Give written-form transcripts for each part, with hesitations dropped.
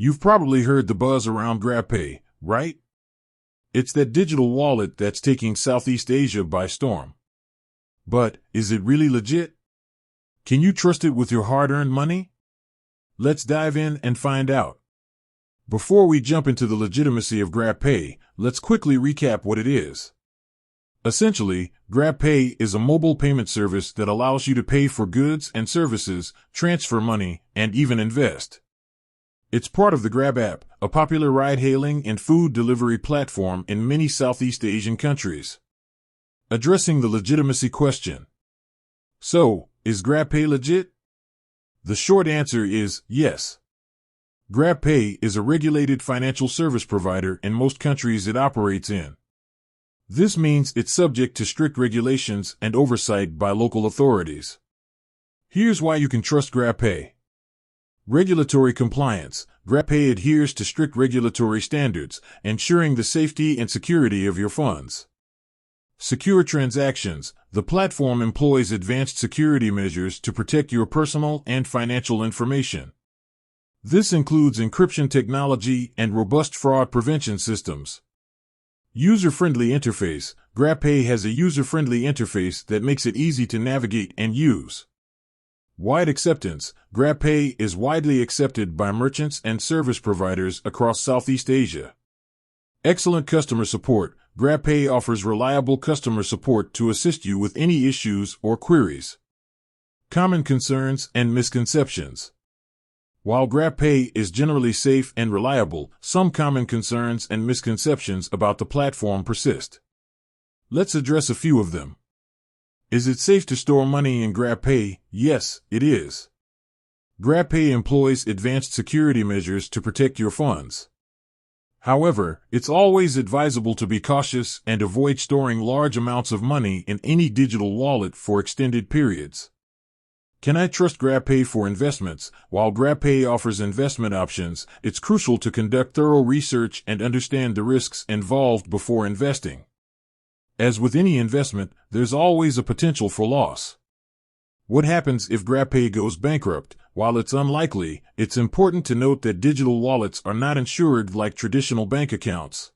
You've probably heard the buzz around GrabPay, right? It's that digital wallet that's taking Southeast Asia by storm. But is it really legit? Can you trust it with your hard-earned money? Let's dive in and find out. Before we jump into the legitimacy of GrabPay, let's quickly recap what it is. Essentially, GrabPay is a mobile payment service that allows you to pay for goods and services, transfer money, and even invest. It's part of the Grab app, a popular ride-hailing and food delivery platform in many Southeast Asian countries. Addressing the legitimacy question. So, is GrabPay legit? The short answer is yes. GrabPay is a regulated financial service provider in most countries it operates in. This means it's subject to strict regulations and oversight by local authorities. Here's why you can trust GrabPay. Regulatory compliance. GrabPay adheres to strict regulatory standards, ensuring the safety and security of your funds. Secure transactions. The platform employs advanced security measures to protect your personal and financial information. This includes encryption technology and robust fraud prevention systems. User-friendly interface. GrabPay has a user-friendly interface that makes it easy to navigate and use. Wide acceptance. GrabPay is widely accepted by merchants and service providers across Southeast Asia. Excellent customer support. GrabPay offers reliable customer support to assist you with any issues or queries. Common concerns and misconceptions. While GrabPay is generally safe and reliable, some common concerns and misconceptions about the platform persist. Let's address a few of them. Is it safe to store money in GrabPay? Yes, it is. GrabPay employs advanced security measures to protect your funds. However, it's always advisable to be cautious and avoid storing large amounts of money in any digital wallet for extended periods. Can I trust GrabPay for investments? While GrabPay offers investment options, it's crucial to conduct thorough research and understand the risks involved before investing. As with any investment, there's always a potential for loss. What happens if GrabPay goes bankrupt? While it's unlikely, it's important to note that digital wallets are not insured like traditional bank accounts.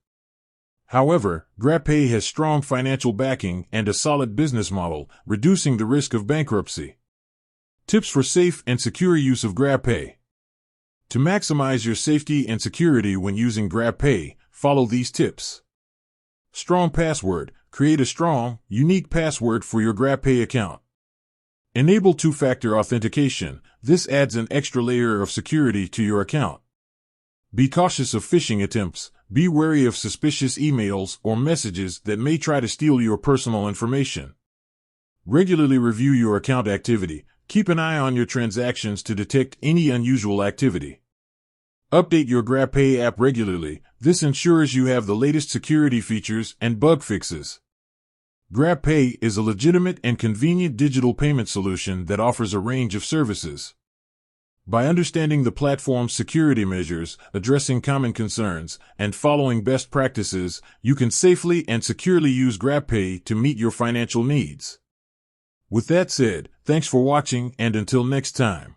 However, GrabPay has strong financial backing and a solid business model, reducing the risk of bankruptcy. Tips for safe and secure use of GrabPay. To maximize your safety and security when using GrabPay, follow these tips. Strong password. Create a strong, unique password for your GrabPay account. Enable two-factor authentication. This adds an extra layer of security to your account. Be cautious of phishing attempts. Be wary of suspicious emails or messages that may try to steal your personal information. Regularly review your account activity. Keep an eye on your transactions to detect any unusual activity. Update your GrabPay app regularly. This ensures you have the latest security features and bug fixes. GrabPay is a legitimate and convenient digital payment solution that offers a range of services. By understanding the platform's security measures, addressing common concerns, and following best practices, you can safely and securely use GrabPay to meet your financial needs. With that said, thanks for watching, and until next time.